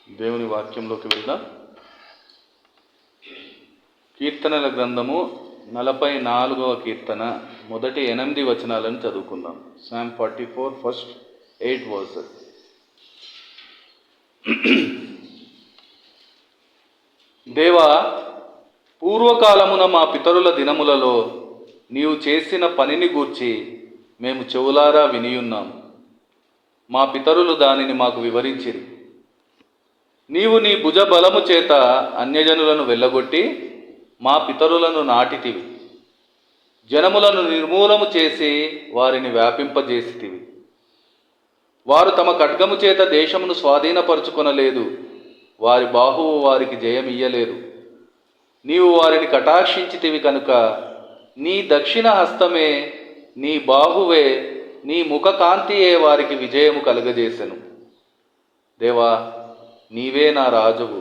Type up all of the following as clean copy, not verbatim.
దేవుని వాక్యంలోకి వెళ్దాం. కీర్తనల గ్రంథము 44వ కీర్తన మొదటి 8 వచనాలను చదువుకుందాం. Psalm 44 first 8 verses. దేవా, పూర్వకాలమున మా పితరుల దినములలో నీవు చేసిన పనిని గూర్చి మేము చెవులారా వినియున్నాము. మా పితరులు దానిని మాకు వివరించిరి. నీవు నీ భుజబలము చేత అన్యజనులను వెళ్ళగొట్టి మా పితరులను నాటితివి. జనములను నిర్మూలము చేసి వారిని వ్యాపింపజేసితివి. వారు తమ ఖడ్గము చేత దేశమును స్వాధీనపరుచుకొనలేదు. వారి బాహువు వారికి జయమియ్యలేదు. నీవు వారిని కటాక్షించితివి కనుక నీ దక్షిణ హస్తమే, నీ బాహువే, నీ ముఖకాంతియే వారికి విజయము కలుగజేసెను. దేవా, నీవే నా రాజువు.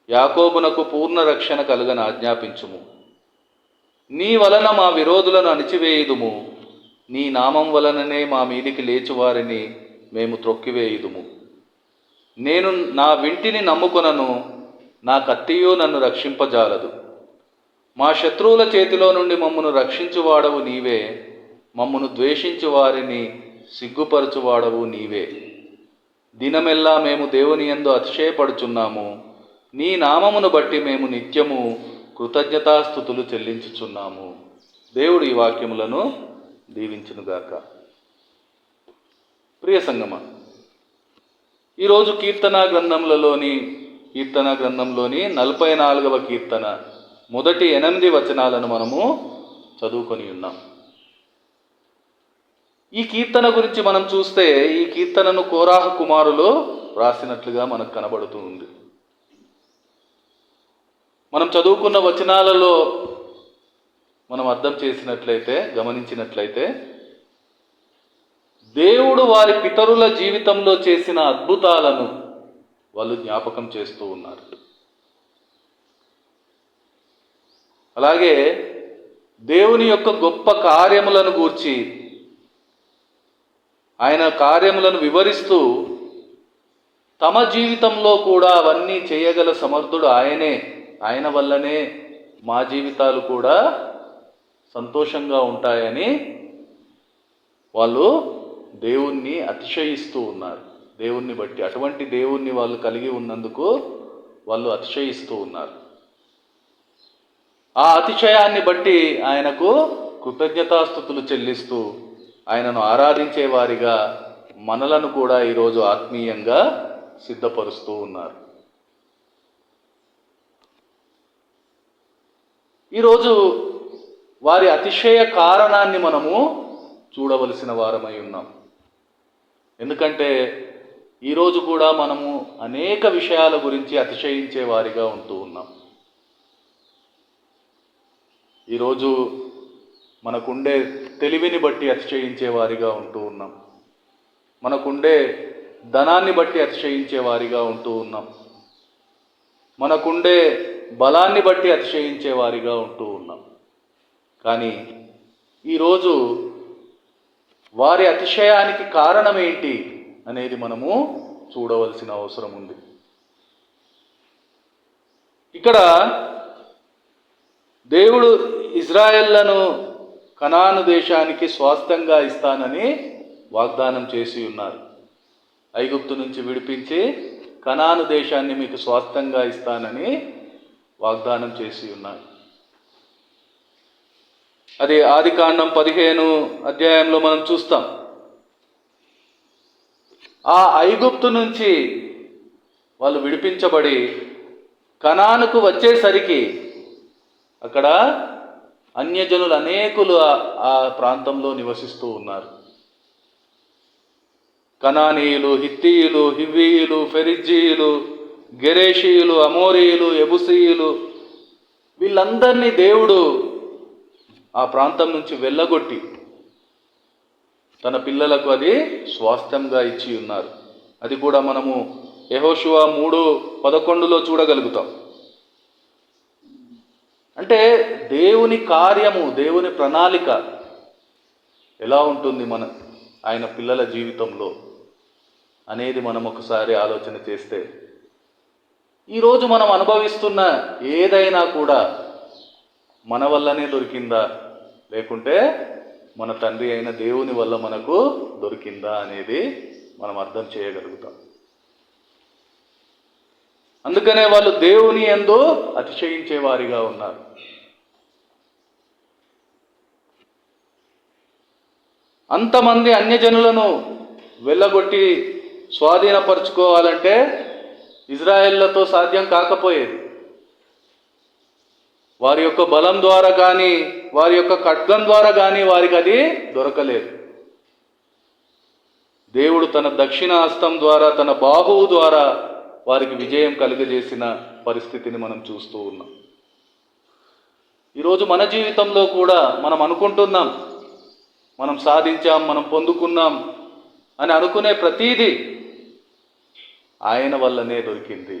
యాకోబునకు పూర్ణ రక్షణ కలుగని ఆజ్ఞాపించుము. నీ వలన మా విరోధులను అణిచివేయుదుము. నీ నామం వలననే మా మీదికి లేచువారిని మేము త్రొక్కివేయుదుము. నేను నా వింటిని నమ్ముకొనను, నా కత్తియు నన్ను రక్షింపజాలదు. మా శత్రువుల చేతిలో నుండి మమ్మను రక్షించువాడవు నీవే. మమ్మను ద్వేషించు వారిని సిగ్గుపరచువాడవు నీవే. దినమెల్లా మేము దేవుని యందు అతిశయపడుచున్నాము. నీ నామమును బట్టి మేము నిత్యము కృతజ్ఞతాస్తుతులు చెల్లించుచున్నాము. దేవుడు ఈ వాక్యములను దీవించునుగాక. ప్రియ సంగమా, ఈరోజు కీర్తనా గ్రంథంలోని 44వ కీర్తన మొదటి 8 వచనాలను మనము చదువుకొని ఉన్నాం. ఈ కీర్తన గురించి మనం చూస్తే ఈ కీర్తనను కోరాహు కుమారులు రాసినట్లుగా మనకు కనబడుతూ ఉంది. మనం చదువుకున్న వచనాలలో మనం అర్థం చేసినట్లయితే, గమనించినట్లయితే, దేవుడు వారి పితరుల జీవితంలో చేసిన అద్భుతాలను వాళ్ళు జ్ఞాపకం చేస్తూ ఉన్నారు. అలాగే దేవుని యొక్క గొప్ప కార్యములను గూర్చి, ఆయన కార్యములను వివరిస్తూ తమ జీవితంలో కూడా అవన్నీ చేయగల సమర్థుడు ఆయనే, ఆయన వల్లనే మా జీవితాలు కూడా సంతోషంగా ఉంటాయని వాళ్ళు దేవుణ్ణి అతిశయిస్తూ ఉన్నారు. దేవుణ్ణి బట్టి, అటువంటి దేవుణ్ణి వాళ్ళు కలిగి ఉన్నందుకు వాళ్ళు అతిశయిస్తూ ఉన్నారు. ఆ అతిశయాన్ని బట్టి ఆయనకు కృతజ్ఞతాస్తుతులు చెల్లిస్తూ ఆయనను ఆరాధించే వారిగా మనలను కూడా ఈరోజు ఆత్మీయంగా సిద్ధపరుస్తూ ఉన్నారు. ఈరోజు వారి అతిశయ కారణాన్ని మనము చూడవలసిన వారమై ఉన్నాం. ఎందుకంటే ఈరోజు కూడా మనము అనేక విషయాల గురించి అతిశయించే వారిగా ఉంటూ ఉన్నాం. ఈరోజు మనకుండే తెలివిని బట్టి అతిశయించే వారిగా ఉంటూ ఉన్నాం. మనకుండే ధనాన్ని బట్టి అతిశయించే వారిగా ఉంటూ ఉన్నాం. మనకుండే బలాన్ని బట్టి అతిశయించే వారిగా ఉంటూ ఉన్నాం. కానీ ఈరోజు వారి అతిశయానికి కారణం ఏంటి అనేది మనము చూడవలసిన అవసరం ఉంది. ఇక్కడ దేవుడు ఇజ్రాయెళ్లను కనాను దేశానికి స్వాస్థ్యంగా ఇస్తానని వాగ్దానం చేసి ఉన్నారు. ఐగుప్తు నుంచి విడిపించి కనాను దేశాన్ని మీకు స్వాస్థ్యంగా ఇస్తానని వాగ్దానం చేసి ఉన్నారు. అది ఆదికాండం 15 అధ్యాయంలో మనం చూస్తాం. ఆ ఐగుప్తు నుంచి వాళ్ళు విడిపించబడి కనానుకు వచ్చేసరికి అక్కడ అన్యజనులు అనేకులు ఆ ప్రాంతంలో నివసిస్తూ ఉన్నారు. కనానీయులు, హిత్తీయులు, హివ్వీయులు, ఫెరిజ్జీయులు, గెరేషీయులు, అమోరీయులు, యెబూసీయులు, వీళ్ళందరినీ దేవుడు ఆ ప్రాంతం నుంచి వెళ్ళగొట్టి తన పిల్లలకు అది స్వాస్థ్యంగా ఇచ్చి ఉన్నారు. అది కూడా మనము యెహోషువ 3:11 చూడగలుగుతాం. అంటే దేవుని కార్యము, దేవుని ప్రణాళిక ఎలా ఉంటుంది ఆయన పిల్లల జీవితంలో అనేది మనం ఒకసారి ఆలోచన చేస్తే ఈరోజు మనం అనుభవిస్తున్న ఏదైనా కూడా మన వల్లనే దొరికిందా, లేకుంటే మన తండ్రి అయిన దేవుని వల్ల మనకు దొరికిందా అనేది మనం అర్థం చేయగలుగుతాం. అందుకనే వాళ్ళు దేవుని యందు అతిశయించే వారిగా ఉన్నారు. అంతమంది అన్యజనులను వెళ్ళగొట్టి స్వాధీనపరుచుకోవాలంటే ఇజ్రాయేళ్లతో సాధ్యం కాకపోయేది. వారి యొక్క బలం ద్వారా కానీ, వారి యొక్క ఖడ్గం ద్వారా కానీ వారికి అది దొరకలేదు. దేవుడు తన దక్షిణ హస్తం ద్వారా, తన బాహువు ద్వారా వారికి విజయం కలుగజేసిన పరిస్థితిని మనం చూస్తూ ఉన్నాం. ఈరోజు మన జీవితంలో కూడా మనం అనుకుంటున్నాం, మనం సాధించాం, మనం పొందుకున్నాం అని అనుకునే ప్రతీదీ ఆయన వల్లనే దొరికింది.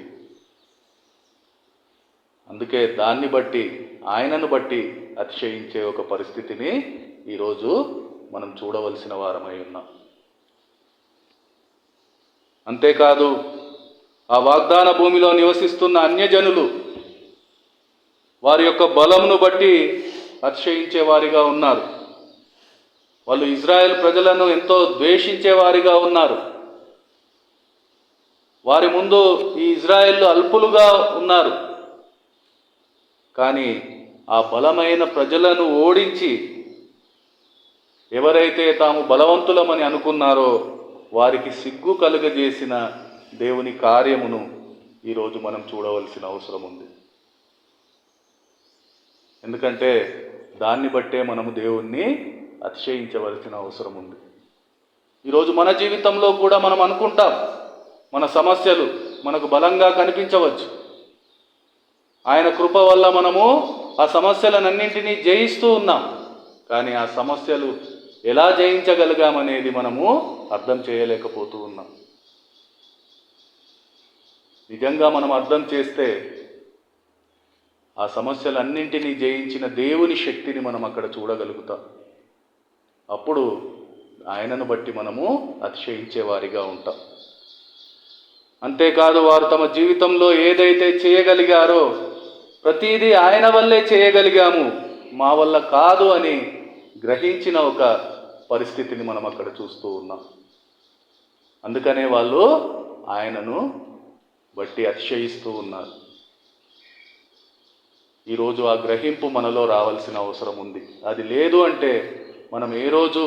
అందుకే దాన్ని బట్టి, ఆయనను బట్టి అతిశయించే ఒక పరిస్థితిని ఈరోజు మనం చూడవలసిన వారమై ఉన్నాం. అంతేకాదు, ఆ వాగ్దాన భూమిలో నివసిస్తున్న అన్యజనులు వారి యొక్క బలమును బట్టి అతిశయించే వారిగా ఉన్నారు. వాళ్ళు ఇజ్రాయెల్ ప్రజలను ఎంతో ద్వేషించే వారిగా ఉన్నారు. వారి ముందు ఈ ఇజ్రాయెల్ అల్పులుగా ఉన్నారు. కానీ ఆ బలమైన ప్రజలను ఓడించి ఎవరైతే తాము బలవంతులమని అనుకున్నారో వారికి సిగ్గు కలుగజేసిన దేవుని కార్యమును ఈరోజు మనం చూడవలసిన అవసరం ఉంది. ఎందుకంటే దాన్ని బట్టే మనము దేవుణ్ణి అతిశయించవలసిన అవసరం ఉంది. ఈరోజు మన జీవితంలో కూడా మనం అనుకుంటాం, మన సమస్యలు మనకు బలంగా కనిపించవచ్చు. ఆయన కృప వల్ల మనము ఆ సమస్యలనన్నింటినీ జయిస్తూ ఉన్నాం. కానీ ఆ సమస్యలు ఎలా జయించగలిగామనేది మనము అర్థం చేయలేకపోతూ ఉన్నాం. నిజంగా మనం అర్థం చేస్తే ఆ సమస్యలన్నింటినీ జయించిన దేవుని శక్తిని మనం అక్కడ చూడగలుగుతాం. అప్పుడు ఆయనను బట్టి మనము అతిశయించే వారిగా ఉంటాం. అంతేకాదు, వారు తమ జీవితంలో ఏదైతే చేయగలిగారో ప్రతిదీ ఆయన వల్లే చేయగలిగాము, మా వల్ల కాదు అని గ్రహించిన ఒక పరిస్థితిని మనం అక్కడ చూస్తూ ఉన్నాం. అందుకనే వాళ్ళు ఆయనను బట్టి అతిశయిస్తూ ఉన్నారు. ఈరోజు ఆ గ్రహింపు మనలో రావాల్సిన అవసరం ఉంది. అది లేదు అంటే మనం ఏ రోజు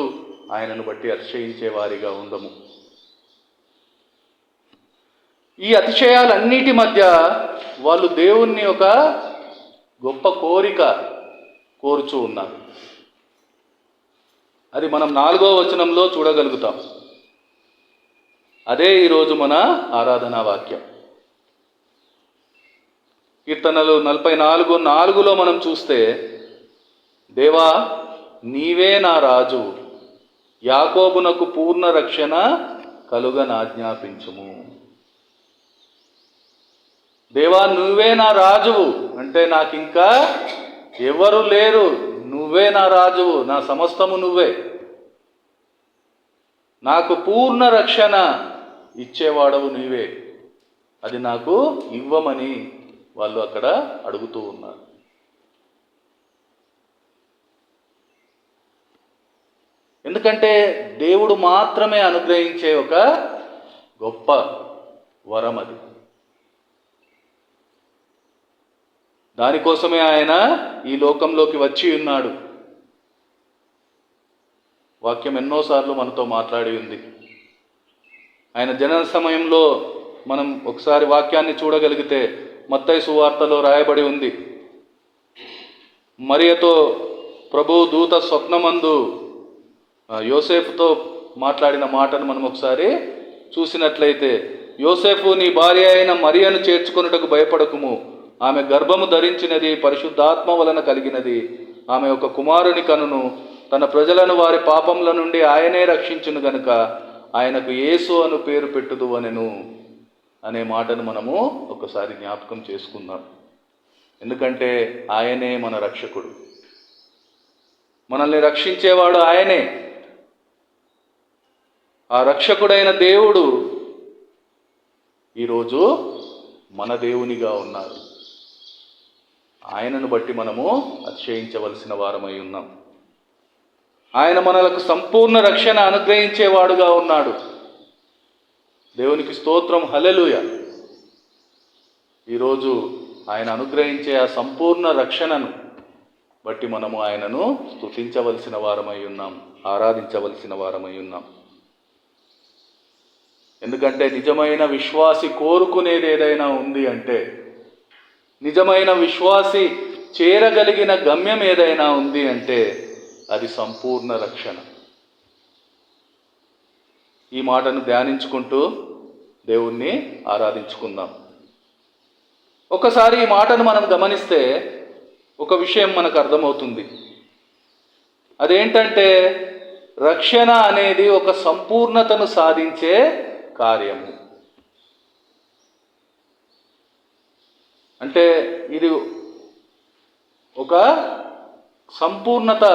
ఆయనను బట్టి అతిశయించే వారిగా ఉండము. ఈ అతిశయాలన్నిటి మధ్య వాళ్ళు దేవుణ్ణి ఒక గొప్ప కోరిక కోరుచూ ఉన్నారు. అది మనం 4వ వచనంలో చూడగలుగుతాం. అదే ఈరోజు మన ఆరాధనా వాక్యం. కీర్తనలు 44:4లో మనం చూస్తే, దేవా నీవే నా రాజు, యాకోబునకు పూర్ణ రక్షణ కలుగనాజ్ఞాపించుము. దేవా నువ్వే నా రాజువు అంటే నాకు ఇంకా ఎవరు లేరు, నువ్వే నా రాజువు, నా సమస్తము నువ్వే. నాకు పూర్ణ రక్షణ ఇచ్చేవాడవు నీవే, అది నాకు ఇవ్వమని వాళ్ళు అక్కడ అడుగుతూ ఉన్నారు. ఎందుకంటే దేవుడు మాత్రమే అనుగ్రహించే ఒక గొప్ప వరం అది. దానికోసమే ఆయన ఈ లోకంలోకి వచ్చి ఉన్నాడు. వాక్యం ఎన్నోసార్లు మనతో మాట్లాడి ఉంది. ఆయన జనన సమయంలో మనం ఒకసారి వాక్యాన్ని చూడగలిగితే మత్తయి సువార్తలో రాయబడి ఉంది, మరియతో ప్రభు దూత స్వప్నమందు యోసేపుతో మాట్లాడిన మాటను మనం ఒకసారి చూసినట్లయితే, యోసేపు నీ భార్య అయిన మరియను చేర్చుకొనుటకు భయపడకుము, ఆమె గర్భము ధరించినది పరిశుద్ధాత్మ వలన కలిగినది, ఆమె ఒక కుమారుని కనును, తన ప్రజలను వారి పాపముల నుండి ఆయనే రక్షించును గనుక ఆయనకు యేసు అను పేరు పెట్టుదు అనెను అనే మాటను మనము ఒకసారి జ్ఞాపకం చేసుకుందాం. ఎందుకంటే ఆయనే మన రక్షకుడు, మనల్ని రక్షించేవాడు ఆయనే. ఆ రక్షకుడైన దేవుడు ఈరోజు మన దేవునిగా ఉన్నారు. ఆయనను బట్టి మనము అతిశయించవలసిన వారమై ఉన్నాం. ఆయన మనలకు సంపూర్ణ రక్షణ అనుగ్రహించేవాడుగా ఉన్నాడు. దేవునికి స్తోత్రం, హల్లెలూయా. ఈరోజు ఆయన అనుగ్రహించే ఆ సంపూర్ణ రక్షణను బట్టి మనము ఆయనను స్తుతించవలసిన వారమై ఉన్నాం, ఆరాధించవలసిన వారమై ఉన్నాం. ఎందుకంటే నిజమైన విశ్వాసి కోరుకునేది ఏదైనా ఉంది అంటే, నిజమైన విశ్వాసి చేరగలిగిన గమ్యం ఏదైనా ఉంది అంటే అది సంపూర్ణ రక్షణ. ఈ మాటను ధ్యానించుకుంటూ దేవుణ్ణి ఆరాధించుకుందాం. ఒకసారి ఈ మాటను మనం గమనిస్తే ఒక విషయం మనకు అర్థమవుతుంది. అదేంటంటే రక్షణ అనేది ఒక సంపూర్ణతను సాధించే కార్యము. అంటే ఇది ఒక సంపూర్ణత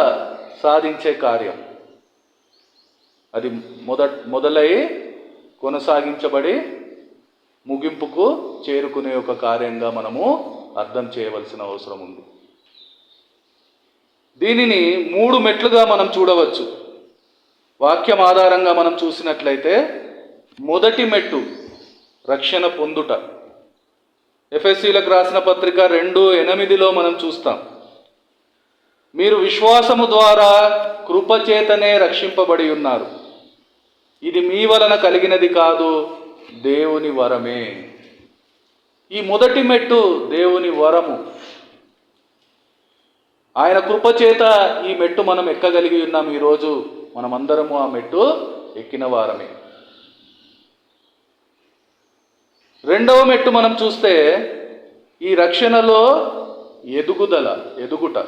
సాధించే కార్యం. అది మొదలై కొనసాగించబడి ముగింపుకు చేరుకునే ఒక కార్యంగా మనము అర్థం చేయవలసిన అవసరం ఉంది. దీనిని 3 మెట్లుగా మనం చూడవచ్చు. వాక్యం ఆధారంగా మనం చూసినట్లయితే మొదటి మెట్టు రక్షణ పొందుట. ఎఫెసీలకు రాసిన పత్రిక 2:8 మనం చూస్తాం. మీరు విశ్వాసము ద్వారా కృపచేతనే రక్షింపబడి ఉన్నారు. ఇది మీ వలన కలిగినది కాదు, దేవుని వరమే. ఈ మొదటి మెట్టు దేవుని వరము. ఆయన కృపచేత ఈ మెట్టు మనం ఎక్కగలిగి ఉన్నాం. ఈరోజు మనమందరము ఆ మెట్టు ఎక్కిన వారమే. రెండవ మెట్టు మనం చూస్తే ఈ రక్షణలో ఎదుగుట.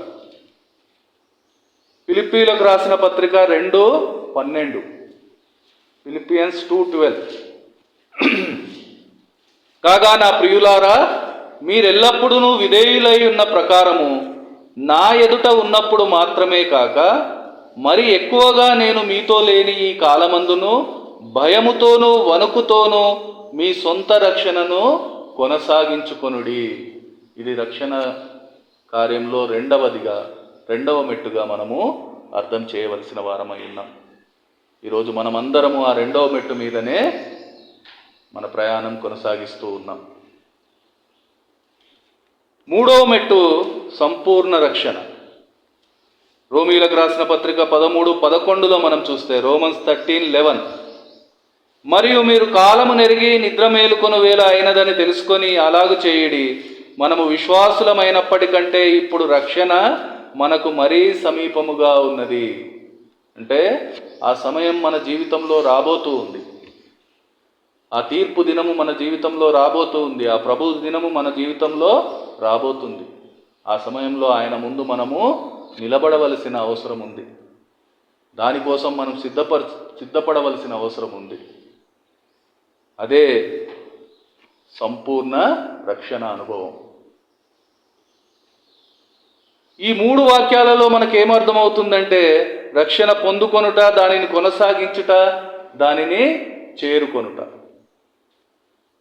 ఫిలిప్పీలకు రాసిన పత్రిక 2:12, ఫిలిపియన్స్ 2:12. కాగా నా ప్రియులారా, మీరెల్లప్పుడూ విధేయులై ఉన్న ప్రకారము నా ఎదుట ఉన్నప్పుడు మాత్రమే కాక మరి ఎక్కువగా నేను మీతో లేని ఈ కాలమందును భయముతోనూ వణుకుతోనూ మీ సొంత రక్షణను కొనసాగించుకొనుడి. ఇది రక్షణ కార్యంలో రెండవ మెట్టుగా మనము అర్థం చేయవలసిన వారమై ఉన్నాం. ఈరోజు మనమందరము ఆ రెండవ మెట్టు మీదనే మన ప్రయాణం కొనసాగిస్తూ ఉన్నాం. మూడవ మెట్టు సంపూర్ణ రక్షణ. రోమీలకు రాసిన పత్రిక 13:11 మనం చూస్తే, రోమన్స్ 13:11, మరియు మీరు కాలము నెరిగి నిద్ర మేలుకొను వేళ అయినదని తెలుసుకొని అలాగు చేయుడి. మనము విశ్వాసులమైనప్పటికంటే ఇప్పుడు రక్షణ మనకు మరీ సమీపముగా ఉన్నది. అంటే ఆ సమయం మన జీవితంలో రాబోతూ ఉంది. ఆ తీర్పు దినము మన జీవితంలో రాబోతూ ఉంది. ఆ ప్రభు దినము మన జీవితంలో రాబోతుంది. ఆ సమయంలో ఆయన ముందు మనము నిలబడవలసిన అవసరం ఉంది. దానికోసం మనం సిద్ధపడవలసిన అవసరం ఉంది. అదే సంపూర్ణ రక్షణ అనుభవం. ఈ 3 వాక్యాలలో మనకేమర్థమవుతుందంటే, రక్షణ పొందుకొనుట, దానిని కొనసాగించుట, దానిని చేరుకొనుట.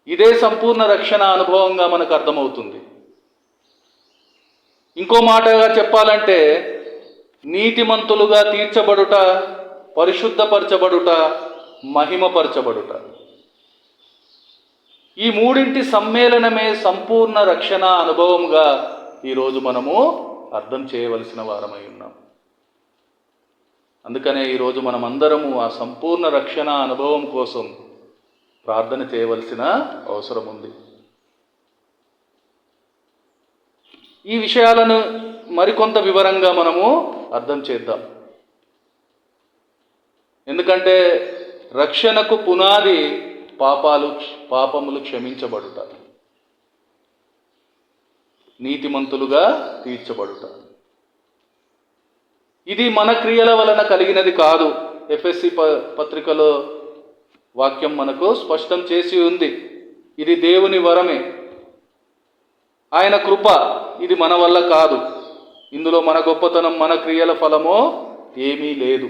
ఇదే సంపూర్ణ రక్షణ అనుభవంగా మనకు అర్థమవుతుంది. ఇంకో మాటగా చెప్పాలంటే, నీతిమంతులుగా తీర్చబడుట, పరిశుద్ధపరచబడుట, మహిమపరచబడుట. ఈ 3 సమ్మేళనమే సంపూర్ణ రక్షణ అనుభవంగా ఈరోజు మనము అర్థం చేయవలసిన వారమై ఉన్నాం. అందుకనే ఈరోజు మనమందరము ఆ సంపూర్ణ రక్షణ అనుభవం కోసం ప్రార్థన చేయవలసిన అవసరం ఉంది. ఈ విషయాలను మరికొంత వివరంగా మనము అర్థం చేద్దాం. ఎందుకంటే రక్షణకు పునాది పాపములు క్షమించబడుట, నీతిమంతులుగా తీర్చబడుట. ఇది మన క్రియల వలన కలిగినది కాదు. ఎఫెసీ పత్రికలో వాక్యం మనకు స్పష్టం చేసి ఉంది. ఇది దేవుని వరమే, ఆయన కృప. ఇది మన వల్ల కాదు. ఇందులో మన గొప్పతనం, మన క్రియల ఫలమో ఏమీ లేదు.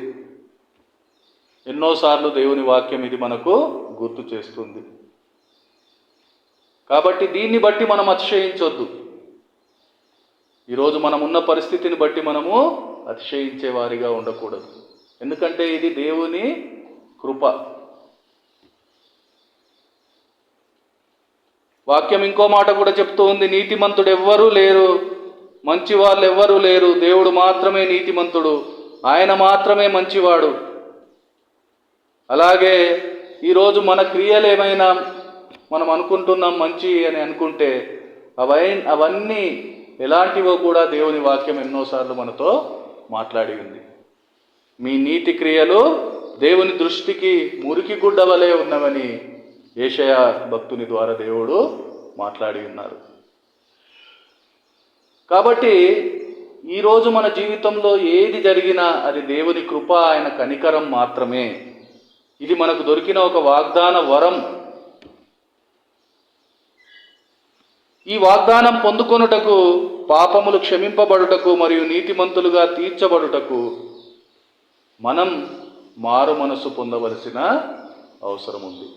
ఎన్నోసార్లు దేవుని వాక్యం ఇది మనకు గుర్తు చేస్తుంది. కాబట్టి దీన్ని బట్టి మనం అతిశయించొద్దు. ఈరోజు మనం ఉన్న పరిస్థితిని బట్టి మనము అతిశయించే వారిగా ఉండకూడదు. ఎందుకంటే ఇది దేవుని కృప. వాక్యం ఇంకో మాట కూడా చెప్తూ ఉంది, నీతిమంతుడు ఎవ్వరూ లేరు, మంచి వాళ్ళు ఎవ్వరూ లేరు, దేవుడు మాత్రమే నీతిమంతుడు, ఆయన మాత్రమే మంచివాడు. అలాగే ఈరోజు మన క్రియలు ఏమైనా మనం అనుకుంటున్నాం మంచి అని అనుకుంటే అవన్నీ ఎలాంటివో కూడా దేవుని వాక్యం ఎన్నోసార్లు మనతో మాట్లాడి ఉంది. మీ నీతి క్రియలు దేవుని దృష్టికి మురికి గుడ్డ వలె ఉన్నవని యెషయా భక్తుని ద్వారా దేవుడు మాట్లాడి ఉన్నారు. కాబట్టి ఈరోజు మన జీవితంలో ఏది జరిగినా అది దేవుని కృప, ఆయన కనికరం మాత్రమే. ఇది మనకు దొరికిన ఒక వాగ్దాన వరం. ఈ వాగ్దానం పొందుకొనుటకు, పాపములు క్షమింపబడుటకు మరియు నీతిమంతులుగా తీర్చబడుటకు మనం మారు మనసు పొందవలసిన అవసరం ఉంది.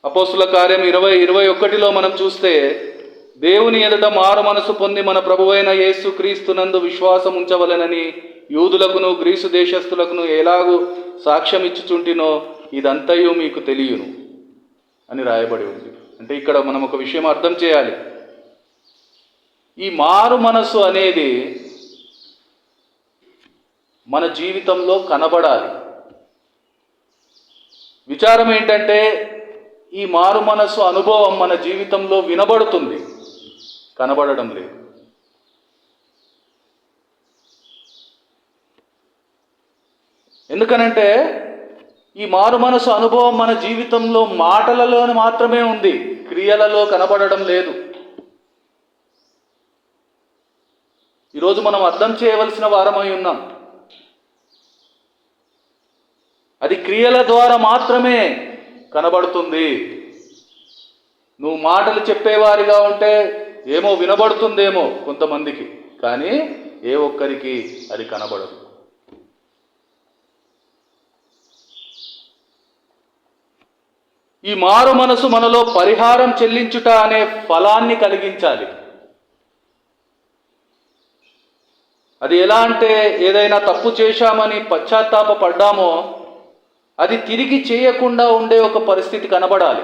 అపోస్తుల కార్యం 20:21 మనం చూస్తే, దేవుని ఎదుట మారు మనసు పొంది మన ప్రభువైన యేసు క్రీస్తునందు విశ్వాసం ఉంచవలెనని యూదులకును గ్రీసు దేశస్థులకును ఎలాగూ సాక్ష్యం ఇచ్చుచుంటినో ఇదంతయు మీకు తెలియను అని రాయబడి ఉంది. అంటే ఇక్కడ మనం ఒక విషయం అర్థం చేయాలి. ఈ మారు మనసు అనేది మన జీవితంలో కనబడాలి. విచారం ఏంటంటే ఈ మారు మనసు అనుభవం మన జీవితంలో వినబడుతుంది, కనబడడం లేదు. ఎందుకనంటే ఈ మారు మనసు అనుభవం మన జీవితంలో మాటలలో మాత్రమే ఉంది, క్రియలలో కనబడడం లేదు. ఈరోజు మనం అర్థం చేయవలసిన వారమై ఉన్నాం. అది క్రియల ద్వారా మాత్రమే కనబడుతుంది. నువ్వు మాటలు చెప్పేవారిగా ఉంటే ఏమో వినబడుతుందేమో కొంతమందికి, కానీ ఏ ఒక్కరికి అది కనబడదు. ఈ మారు మనసు మనలో పరిహారం చెల్లించుట అనే ఫలాన్ని కలిగించాలి. అది ఎలా అంటే, ఏదైనా తప్పు చేశామని పశ్చాత్తాప పడ్డామో అది తిరిగి చేయకుండా ఉండే ఒక పరిస్థితి కనబడాలి.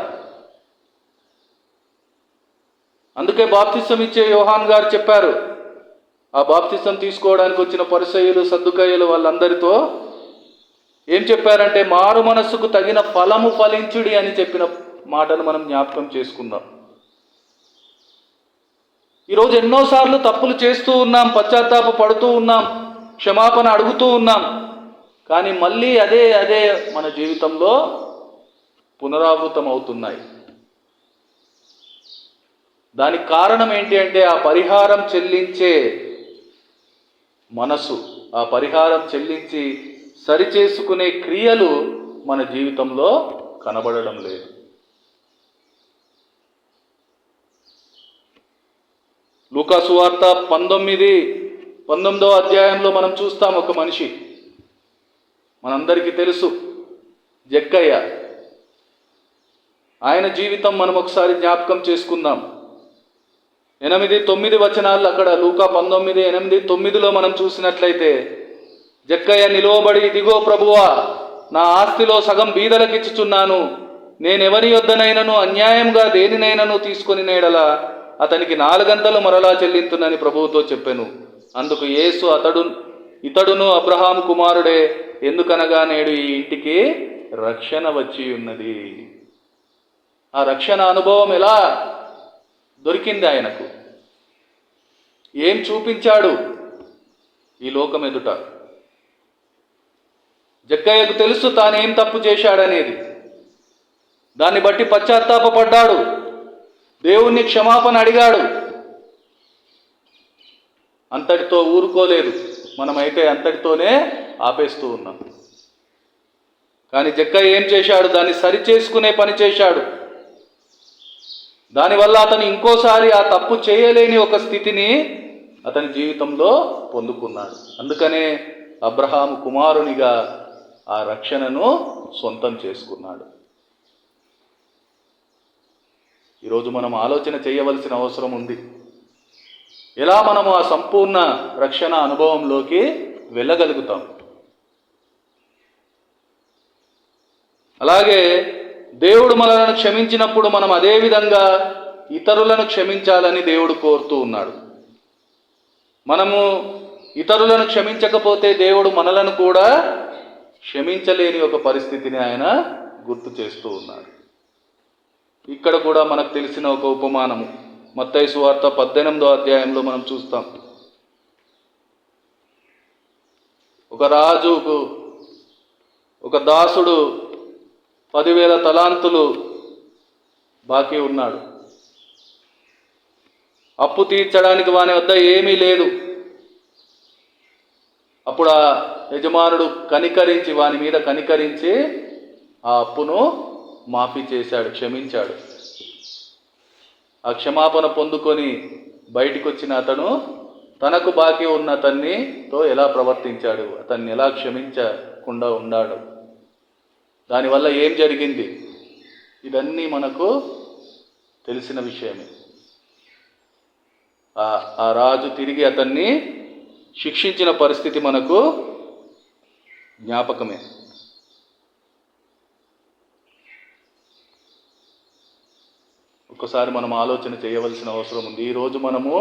అందుకే బాప్తిసం ఇచ్చే యోహాన్ గారు చెప్పారు, ఆ బాప్తిసం తీసుకోవడానికి వచ్చిన పరిసయ్యులు సద్దుకయ్యులు వాళ్ళందరితో ఏం చెప్పారంటే, మారు మనస్సుకు తగిన ఫలము ఫలించుడి అని చెప్పిన మాటను మనం జ్ఞాపకం చేసుకుందాం. ఈరోజు ఎన్నోసార్లు తప్పులు చేస్తూ ఉన్నాం, పశ్చాత్తాప పడుతూ ఉన్నాం, క్షమాపణ అడుగుతూ ఉన్నాం, కానీ మళ్ళీ అదే మన జీవితంలో పునరావృతం అవుతున్నాయి. దానికి కారణం ఏంటి అంటే, ఆ పరిహారం చెల్లించే మనసు, ఆ పరిహారం చెల్లించి సరిచేసుకునే క్రియలు మన జీవితంలో కనబడడం లేదు. లూకా సువార్త 19వ అధ్యాయంలో మనం చూస్తాం, ఒక మనిషి మనందరికీ తెలుసు, జక్కయ్య. ఆయన జీవితం మనం ఒకసారి జ్ఞాపకం చేసుకుందాం. 8-9 వచనాలు అక్కడ లూకా 19:8-9లో మనం చూసినట్లయితే, జక్కయ్య నిలువబడి, ఇదిగో ప్రభువా, నా ఆస్తిలో సగం బీదలకిచ్చుచున్నాను, నేనెవరి యొద్దనైనను అన్యాయంగా దేనినైనను తీసుకొని నేడలా అతనికి 4 మరలా చెల్లింతునని ప్రభువుతో చెప్పెను. అందుకు యేసు, ఇతడును అబ్రహాము కుమారుడే, ఎందుకనగా నేడు ఈ ఇంటికి రక్షణ వచ్చి ఉన్నది. ఆ రక్షణ అనుభవం ఎలా దొరికింది ఆయనకు? ఏం చూపించాడు ఈ లోకం ఎదుట? జక్కయ్యకు తెలుసు తాను ఏం తప్పు చేశాడనేది. దాన్ని బట్టి పశ్చాత్తాపపడ్డాడు, దేవుణ్ణి క్షమాపణ అడిగాడు. అంతటితో ఊరుకోలేదు. మనమైతే అంతటితోనే ఆపేస్తూ ఉన్నాం. కానీ జక్కయ్య ఏం చేశాడు? దాన్ని సరిచేసుకునే పని చేశాడు. దానివల్ల అతను ఇంకోసారి ఆ తప్పు చేయలేని ఒక స్థితిని అతని జీవితంలో పొందుకున్నాడు. అందుకనే అబ్రహాము కుమారునిగా ఆ రక్షణను సొంతం చేసుకున్నాడు. ఈరోజు మనం ఆలోచన చేయవలసిన అవసరం ఉంది. ఎలా మనము ఆ సంపూర్ణ రక్షణ అనుభవంలోకి వెళ్ళగలుగుతాం? అలాగే దేవుడు మనలను క్షమించినప్పుడు మనం అదే విధంగా ఇతరులను క్షమించాలని దేవుడు కోరుతూ ఉన్నాడు. మనము ఇతరులను క్షమించకపోతే దేవుడు మనలను కూడా క్షమించలేని ఒక పరిస్థితిని ఆయన గుర్తు చేస్తూ ఉన్నాడు. ఇక్కడ కూడా మనకు తెలిసిన ఒక ఉపమానము మత్తయి సువార్త 18వ అధ్యాయంలో మనం చూస్తాం. ఒక రాజుకు ఒక దాసుడు 10,000 తలాంతులు బాకీ ఉన్నాడు. అప్పు తీర్చడానికి వాని వద్ద ఏమీ లేదు. అప్పుడు ఆ యజమానుడు వాని మీద కనికరించి ఆ అప్పును మాఫీ చేశాడు, క్షమించాడు. ఆ క్షమాపణ పొందుకొని బయటికి వచ్చిన అతను తనకు బాకీ ఉన్న అతన్నితో ఎలా ప్రవర్తించాడు, అతన్ని ఎలా క్షమించకుండా ఉన్నాడు, దానివల్ల ఏం జరిగింది, ఇదన్నీ మనకు తెలిసిన విషయమే. ఆ రాజు తిరిగి అతన్ని శిక్షించిన పరిస్థితి మనకు జ్ఞాపకమే. ఒక్కసారి మనం ఆలోచన చేయవలసిన అవసరం ఉంది. ఈరోజు మనము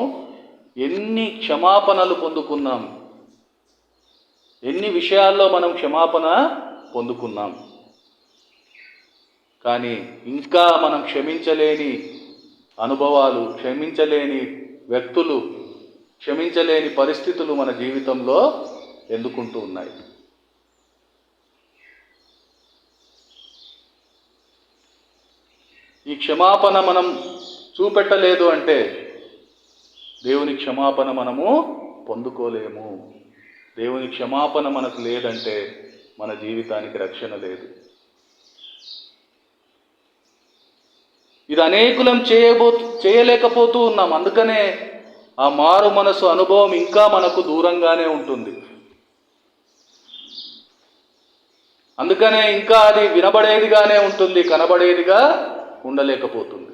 ఎన్ని క్షమాపణలు పొందుకున్నాం, ఎన్ని విషయాల్లో మనం క్షమాపణ పొందుకున్నాం, కానీ ఇంకా మనం క్షమించలేని అనుభవాలు, క్షమించలేని వ్యక్తులు, క్షమించలేని పరిస్థితులు మన జీవితంలో ఎందుకుంటూ ఉన్నాయి? ఈ క్షమాపణ మనం చూపెట్టలేదు అంటే దేవుని క్షమాపణ మనము పొందుకోలేము. దేవుని క్షమాపణ మనకు లేదంటే మన జీవితానికి రక్షణ లేదు. ఇది అనేకులం చేయలేకపోతూ ఉన్నాం. అందుకనే ఆ మారు మనసు అనుభవం ఇంకా మనకు దూరంగానే ఉంటుంది. అందుకనే ఇంకా అది వినబడేదిగానే ఉంటుంది, కనబడేదిగా ఉండలేకపోతుంది.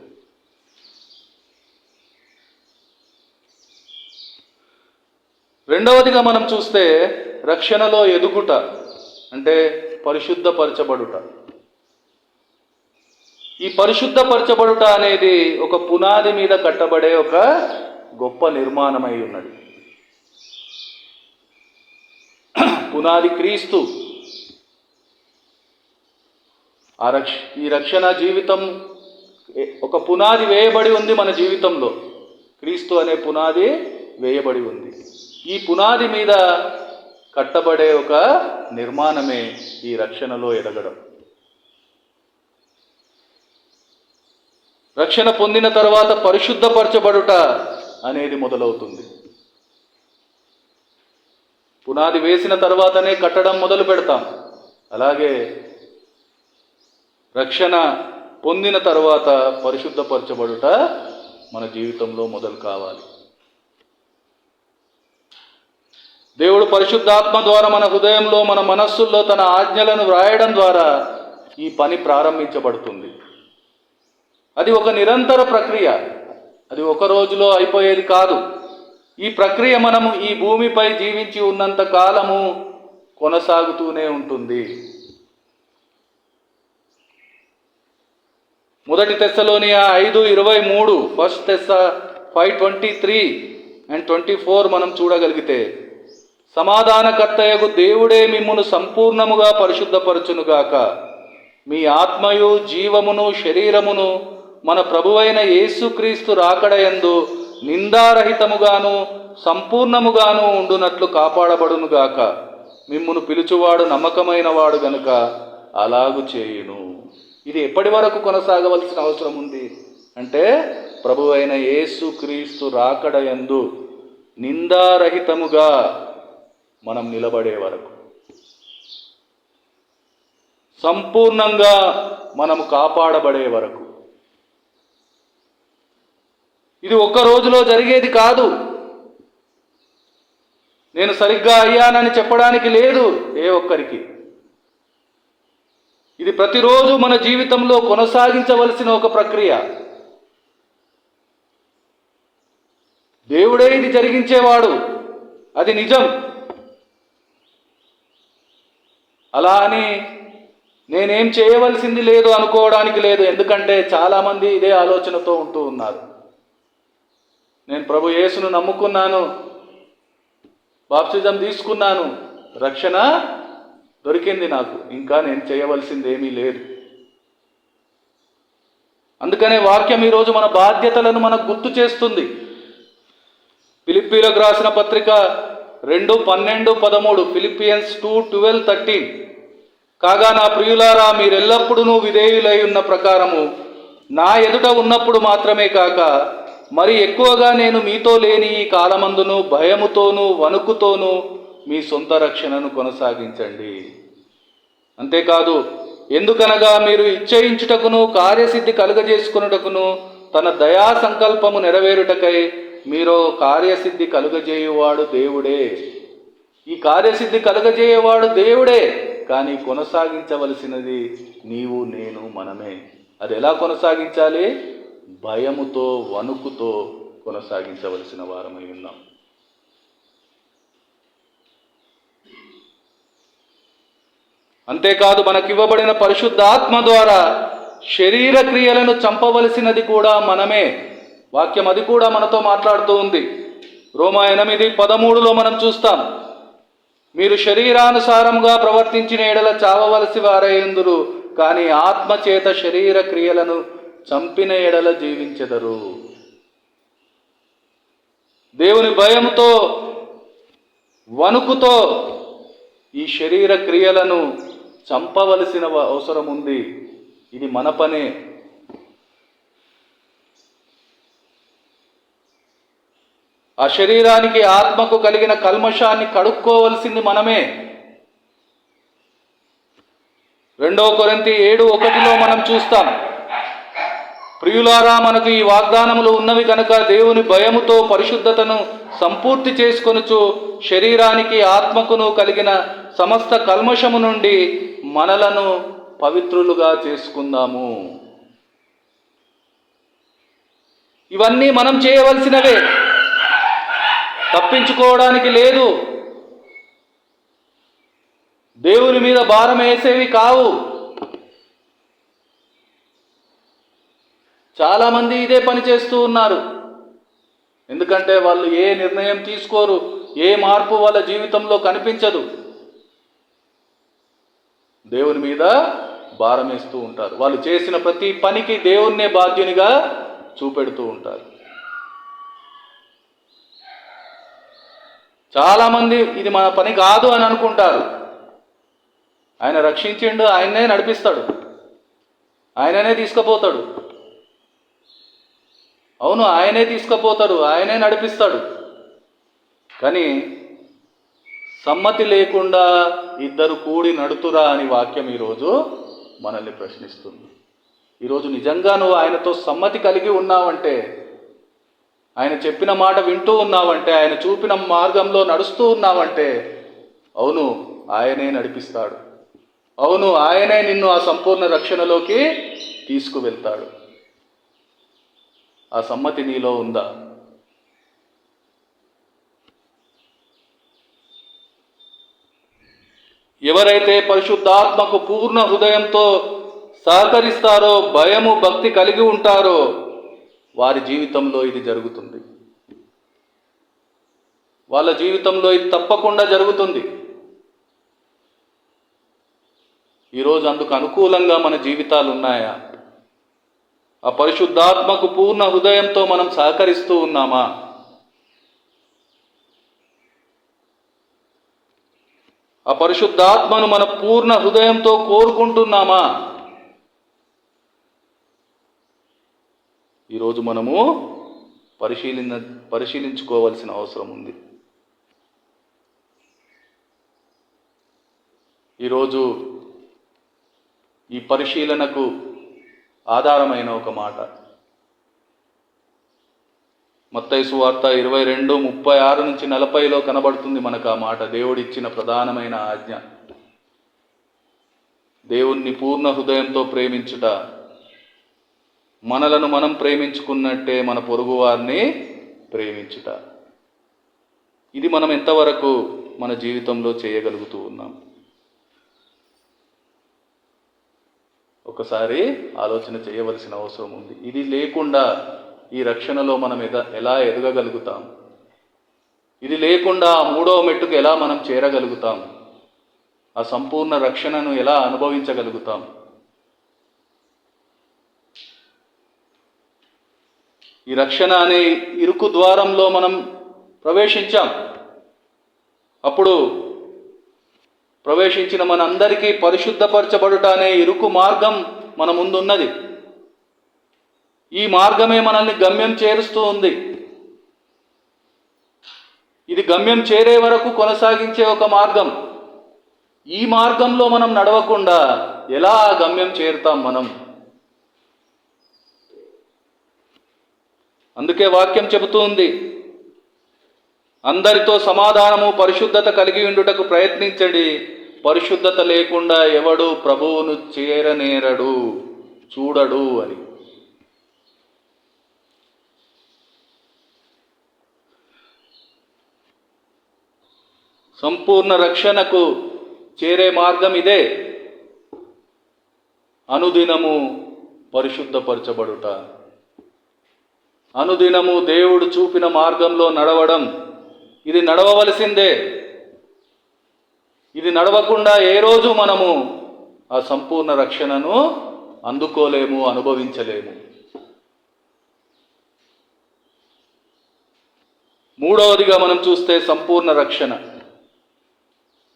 రెండవదిగా మనం చూస్తే రక్షణలో ఎదుగుట అంటే పరిశుద్ధపరచబడుట. ఈ పరిశుద్ధపరచబడుట అనేది ఒక పునాది మీద కట్టబడే ఒక గొప్ప నిర్మాణమై ఉన్నది. పునాది క్రీస్తు. ఈ రక్షణ జీవితం ఒక పునాది వేయబడి ఉంది మన జీవితంలో. క్రీస్తు అనే పునాది వేయబడి ఉంది. ఈ పునాది మీద కట్టబడే ఒక నిర్మాణమే ఈ రక్షణలో ఎదగడం. రక్షణ పొందిన తర్వాత పరిశుద్ధపరచబడుట అనేది మొదలవుతుంది. పునాది వేసిన తర్వాతనే కట్టడం మొదలు పెడతాం. అలాగే రక్షణ పొందిన తర్వాత పరిశుద్ధపరచబడుట మన జీవితంలో మొదలు కావాలి. దేవుడు పరిశుద్ధాత్మ ద్వారా మన హృదయంలో, మన మనస్సుల్లో తన ఆజ్ఞలను వ్రాయడం ద్వారా ఈ పని ప్రారంభించబడుతుంది. అది ఒక నిరంతర ప్రక్రియ. అది ఒక రోజులో అయిపోయేది కాదు. ఈ ప్రక్రియ మనము ఈ భూమిపై జీవించి ఉన్నంత కాలము కొనసాగుతూనే ఉంటుంది. మొదటి తెస్సలోనియ 5:23, 1 Thess 5:23 and 24 మనం చూడగలిగితే, సమాధానకర్తయగు దేవుడే మిమ్మును సంపూర్ణముగా పరిశుద్ధపరచునుగాక, మీ ఆత్మయు జీవమును శరీరమును మన ప్రభువైన యేసుక్రీస్తు రాకడయందు నిందారహితముగాను సంపూర్ణముగాను ఉండునట్లు కాపాడబడునుగాక. మిమ్మును పిలుచువాడు నమ్మకమైన వాడు గనుక అలాగు చేయును. ఇది ఎప్పటి వరకు కొనసాగవలసిన అవసరం ఉంది అంటే ప్రభువైన యేసుక్రీస్తు రాకడయందు నిందారహితముగా మనం నిలబడే వరకు, సంపూర్ణంగా మనము కాపాడబడే వరకు. ఇది ఒక్క రోజులో జరిగేది కాదు. నేను సరిగ్గా అయ్యానని చెప్పడానికి లేదు ఏ ఒక్కరికి. ఇది ప్రతిరోజు మన జీవితంలో కొనసాగించవలసిన ఒక ప్రక్రియ. దేవుడే ఇది జరిగించేవాడు, అది నిజం. అలా అని నేనేం చేయవలసింది లేదు అనుకోవడానికి లేదు. ఎందుకంటే చాలామంది ఇదే ఆలోచనతో ఉంటూ ఉన్నారు. నేను ప్రభు యేసును నమ్ముకున్నాను, బాప్తిజం తీసుకున్నాను, రక్షణ దొరికింది నాకు, ఇంకా నేను చేయవలసింది ఏమీ లేదు. అందుకనే వాక్యం ఈరోజు మన బాధ్యతలను మనకు గుర్తు చేస్తుంది. ఫిలిప్పీలకు రాసిన పత్రిక 2:12-13, ఫిలిపియన్స్ 2:12-13. కాగా నా ప్రియులారా, మీరెల్లప్పుడూ విధేయులై ఉన్న ప్రకారము నా ఎదుట ఉన్నప్పుడు మాత్రమే కాక మరి ఎక్కువగా నేను మీతో లేని ఈ కాలమందును భయముతోనూ వణుకుతోనూ మీ సొంత రక్షణను కొనసాగించండి. అంతేకాదు, ఎందుకనగా మీరు ఇచ్చయించుటకును కార్యసిద్ధి కలుగజేసుకున్నటకును తన దయా సంకల్పము నెరవేరుటకై మీరు కార్యసిద్ధి కలుగజేయువాడు దేవుడే. ఈ కార్యసిద్ధి కలుగజేయవాడు దేవుడే, కానీ కొనసాగించవలసినది నీవు, నేను, మనమే. అది ఎలా కొనసాగించాలి? భయముతో వణుకుతో కొనసాగించవలసిన వారమై ఉన్నాం. అంతేకాదు, మనకివ్వబడిన పరిశుద్ధాత్మ ద్వారా శరీర క్రియలను చంపవలసినది కూడా మనమే. వాక్యం అది కూడా మనతో మాట్లాడుతూ ఉంది. రోమా 8:13లో మనం చూస్తాం, మీరు శరీరానుసారంగా ప్రవర్తించిన ఎడల చావవలసి వారైందురు, కానీ ఆత్మ చేత శరీర క్రియలను చంపిన ఎడల జీవించెదరు. దేవుని భయంతో వణుకుతో ఈ శరీర క్రియలను చంపవలసిన అవసరం ఉంది. ఇది మన పనే. ఆ శరీరానికి ఆత్మకు కలిగిన కల్మషాన్ని కడుక్కోవలసింది మనమే. 2 కొరింథీ 7:1లో మనం చూస్తాం, ప్రియులారా, మనకు ఈ వాగ్దానములు ఉన్నవి కనుక దేవుని భయముతో పరిశుద్ధతను సంపూర్తి చేసుకొనుచు శరీరానికి ఆత్మకును కలిగిన సమస్త కల్మషము నుండి మనలను పవిత్రులుగా చేసుకుందాము. ఇవన్నీ మనం చేయవలసినవే, తప్పించుకోవడానికి లేదు. దేవుని మీద భారం వేసేవి కావు. చాలామంది ఇదే పని చేస్తూ ఉన్నారు. ఎందుకంటే వాళ్ళు ఏ నిర్ణయం తీసుకోరు, ఏ మార్పు వాళ్ళ జీవితంలో కనిపించదు. దేవుని మీద భారం వేస్తూ ఉంటారు. వాళ్ళు చేసిన ప్రతి పనికి దేవుణ్ణే బాధ్యునిగా చూపెడుతూ ఉంటారు. చాలామంది ఇది మన పని కాదు అని అనుకుంటారు. ఆయన రక్షించిండు, ఆయనే నడిపిస్తాడు, ఆయననే తీసుకుపోతాడు. అవును, ఆయనే తీసుకుపోతాడు, ఆయనే నడిపిస్తాడు. కానీ సమ్మతి లేకుండా ఇద్దరు కూడి నడుతురా అని వాక్యం ఈరోజు మనల్ని ప్రశ్నిస్తుంది. ఈరోజు నిజంగా నువ్వు ఆయనతో సమ్మతి కలిగి ఉన్నావంటే, ఆయన చెప్పిన మాట వింటూ ఉన్నావంటే, ఆయన చూపిన మార్గంలో నడుస్తూ ఉన్నావంటే, అవును ఆయనే నడిపిస్తాడు, అవును ఆయనే నిన్ను ఆ సంపూర్ణ రక్షణలోకి తీసుకువెళ్తాడు. ఆ సమ్మతి నీలో ఉందా? ఎవరైతే పరిశుద్ధాత్మకు పూర్ణ హృదయంతో సహకరిస్తారో, భయము భక్తి కలిగి ఉంటారో, వారి జీవితంలో ఇది జరుగుతుంది. వాళ్ళ జీవితంలో ఇది తప్పకుండా జరుగుతుంది. ఈరోజు అందుకు అనుకూలంగా మన జీవితాలు ఉన్నాయా? ఆ పరిశుద్ధాత్మకు పూర్ణ హృదయంతో మనం సహకరిస్తూ ఉన్నామా? ఆ పరిశుద్ధాత్మను మన పూర్ణ హృదయంతో కోరుకుంటున్నామా? ఈరోజు మనము పరిశీలించుకోవాల్సిన అవసరం ఉంది. ఈరోజు ఈ పరిశీలనకు ఆధారమైన ఒక మాట మత్తయి సువార్త 22:36-40లో కనబడుతుంది మనకు. ఆ మాట దేవుడిచ్చిన ప్రధానమైన ఆజ్ఞ. దేవుణ్ణి పూర్ణ హృదయంతో ప్రేమించుట, మనలను మనం ప్రేమించుకున్నట్టే మన పొరుగు వారిని ప్రేమించుట. ఇది మనం ఎంతవరకు మన జీవితంలో చేయగలుగుతూ ఉన్నాం? ఒకసారి ఆలోచన చేయవలసిన అవసరం ఉంది. ఇది లేకుండా ఈ రక్షణలో మనం ఎలా ఎదగగలుగుతాం? ఇది లేకుండా ఆ 3వ మెట్టుకు ఎలా మనం చేరగలుగుతాం? ఆ సంపూర్ణ రక్షణను ఎలా అనుభవించగలుగుతాం? ఈ రక్షణ అనే ఇరుకు ద్వారంలో మనం ప్రవేశించాం. అప్పుడు ప్రవేశించిన మనందరికీ పరిశుద్ధపరచబడుట అనే ఇరుకు మార్గం మన ముందున్నది. ఈ మార్గమే మనల్ని గమ్యం చేరుస్తూ ఉంది. ఇది గమ్యం చేరే వరకు కొనసాగించే ఒక మార్గం. ఈ మార్గంలో మనం నడవకుండా ఎలా ఆ గమ్యం చేరుతాం మనం? అందుకే వాక్యం చెబుతూ ఉంది, అందరితో సమాధానము పరిశుద్ధత కలిగి ఉండుటకు ప్రయత్నించండి. పరిశుద్ధత లేకుండా ఎవడు ప్రభువును చేరనేరడు, చూడడు అని. సంపూర్ణ రక్షణకు చేరే మార్గం ఇదే. అనుదినము పరిశుద్ధపరచబడుట, అనుదినము దేవుడు చూపిన మార్గంలో నడవడం. ఇది నడవవలసిందే. ఇది నడవకుండా ఏ రోజు మనము ఆ సంపూర్ణ రక్షణను అందుకోలేము, అనుభవించలేము. 3వదిగా మనం చూస్తే సంపూర్ణ రక్షణ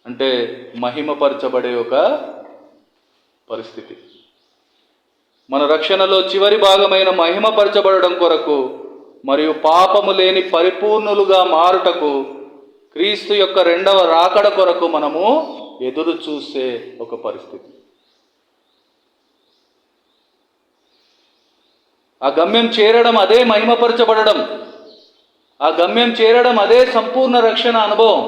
అంటే మహిమపరచబడే ఒక పరిస్థితి. మన రక్షణలో చివరి భాగమైన మహిమపరచబడడం కొరకు మరియు పాపము లేని పరిపూర్ణులుగా మారుటకు క్రీస్తు యొక్క 2వ రాకడ కొరకు మనము ఎదురు చూసే ఒక పరిస్థితి. ఆ గమ్యం చేరడం అదే మహిమపరచబడడం. ఆ గమ్యం చేరడం అదే సంపూర్ణ రక్షణ అనుభవం.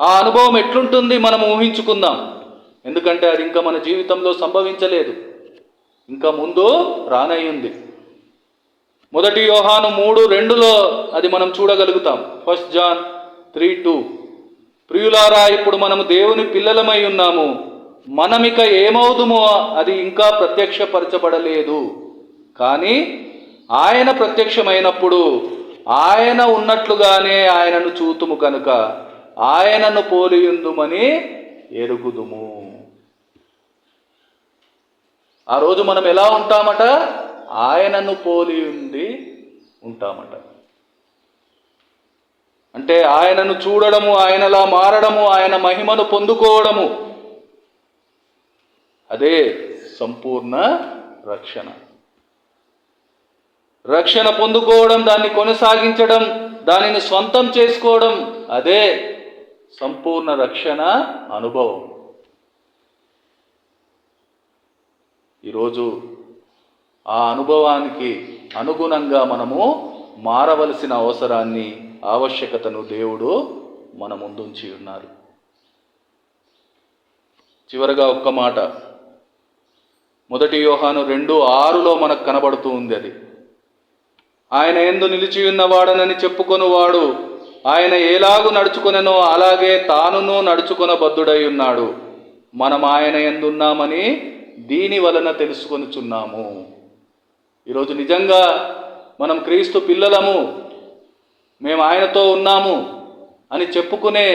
ఆ అనుభవం ఎట్లుంటుంది మనం ఊహించుకుందాం. ఎందుకంటే అది ఇంకా మన జీవితంలో సంభవించలేదు, ఇంకా ముందు రానయ్యుంది. 1 యోహాను 3:2లో అది మనం చూడగలుగుతాం. 1 జాన్ 3:2. ప్రియులారా, ఇప్పుడు మనము దేవుని పిల్లలమై ఉన్నాము, మనమిక ఏమవుదుమో అది ఇంకా ప్రత్యక్షపరచబడలేదు. కానీ ఆయన ప్రత్యక్షమైనప్పుడు ఆయన ఉన్నట్లుగానే ఆయనను చూతుము కనుక ఆయనను పోలియుందుమని ఎరుగుదుము. ఆ రోజు మనం ఎలా ఉంటామట? ఆయనను పోలియుండి ఉంటామట. అంటే ఆయనను చూడడము, ఆయనలా మారడము, ఆయన మహిమను పొందుకోవడము, అదే సంపూర్ణ రక్షణ. రక్షణ పొందుకోవడం, దాన్ని కొనసాగించడం, దానిని స్వంతం చేసుకోవడం, అదే సంపూర్ణ రక్షణ అనుభవం. ఈరోజు ఆ అనుభవానికి అనుగుణంగా మనము మారవలసిన అవసరాన్ని, ఆవశ్యకతను దేవుడు మన ముందుంచి ఉన్నారు. చివరగా ఒక్క మాట, 1 యోహాను 2:6లో మనకు కనబడుతూ ఉంది. అది ఆయన యందు నిలిచి ఉన్నవాడనని చెప్పుకొనువాడు ఆయన ఎలాగు నడుచుకొనెనో అలాగే తానును నడుచుకొనబద్ధుడై ఉన్నాడు. మనం ఆయన యందున్నామని దీని వలన తెలుసుకొనుచున్నాము. ఈరోజు నిజంగా మనం క్రీస్తు పిల్లలము, మేము ఆయనతో ఉన్నాము అని చెప్పుకునే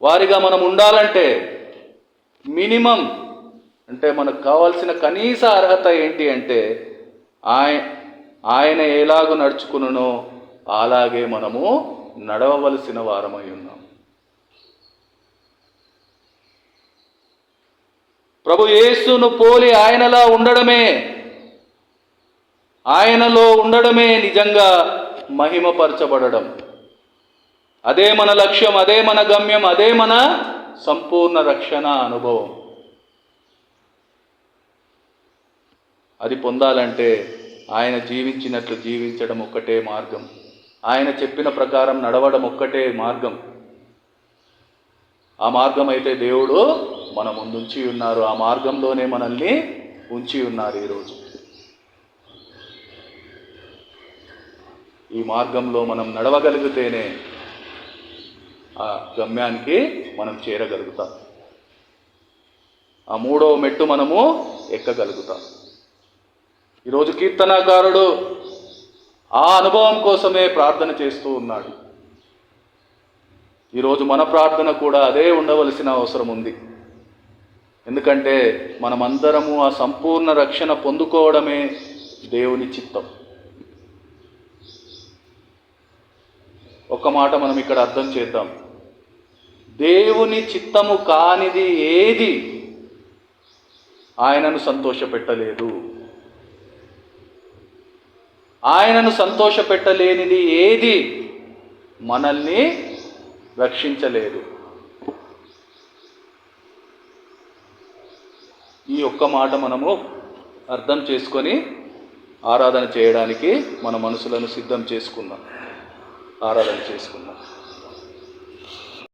వారిగా మనం ఉండాలంటే మినిమం, అంటే మనకు కావాల్సిన కనీస అర్హత ఏంటి అంటే ఆయన ఎలాగో నడుచుకునో అలాగే మనము నడవవలసిన వారమై ఉన్నాం. ప్రభు యేసును పోలి ఆయనలా ఉండడమే, ఆయనలో ఉండడమే నిజంగా మహిమపరచబడడం. అదే మన లక్ష్యం, అదే మన గమ్యం, అదే మన సంపూర్ణ రక్షణ అనుభవం. అది పొందాలంటే ఆయన జీవించినట్లు జీవించడం ఒక్కటే మార్గం, ఆయన చెప్పిన ప్రకారం నడవడం ఒక్కటే మార్గం. ఆ మార్గం అయితే దేవుడు మన ముందుంచి ఉన్నారు, ఆ మార్గంలోనే మనల్ని ఉంచి ఉన్నారు. ఈరోజు ఈ మార్గంలో మనం నడవగలిగితేనే ఆ గమ్యానికి మనం చేరగలుగుతాం. ఆ 3వ మెట్టు మనము ఎక్కగలుగుతాం. ఈరోజు కీర్తనాకారుడు ఆ అనుభవం కోసమే ప్రార్థన చేస్తూ ఉన్నాడు. ఈరోజు మన ప్రార్థన కూడా అదే ఉండవలసిన అవసరం ఉంది. ఎందుకంటే మనమందరము ఆ సంపూర్ణ రక్షణ పొందుకోవడమే దేవుని చిత్తం. ఒక మాట మనం ఇక్కడ అర్థం చేద్దాం. దేవుని చిత్తము కానిది ఏది ఆయనను సంతోషపెట్టలేదు. ఆయనను సంతోషపెట్టలేనిది ఏది మనల్ని రక్షించలేదు. ఈ ఒక్క మాట మనము అర్థం చేసుకొని ఆరాధన చేయడానికి మన మనసులను సిద్ధం చేసుకుందాం. ఆరాధన చేసుకుందాం.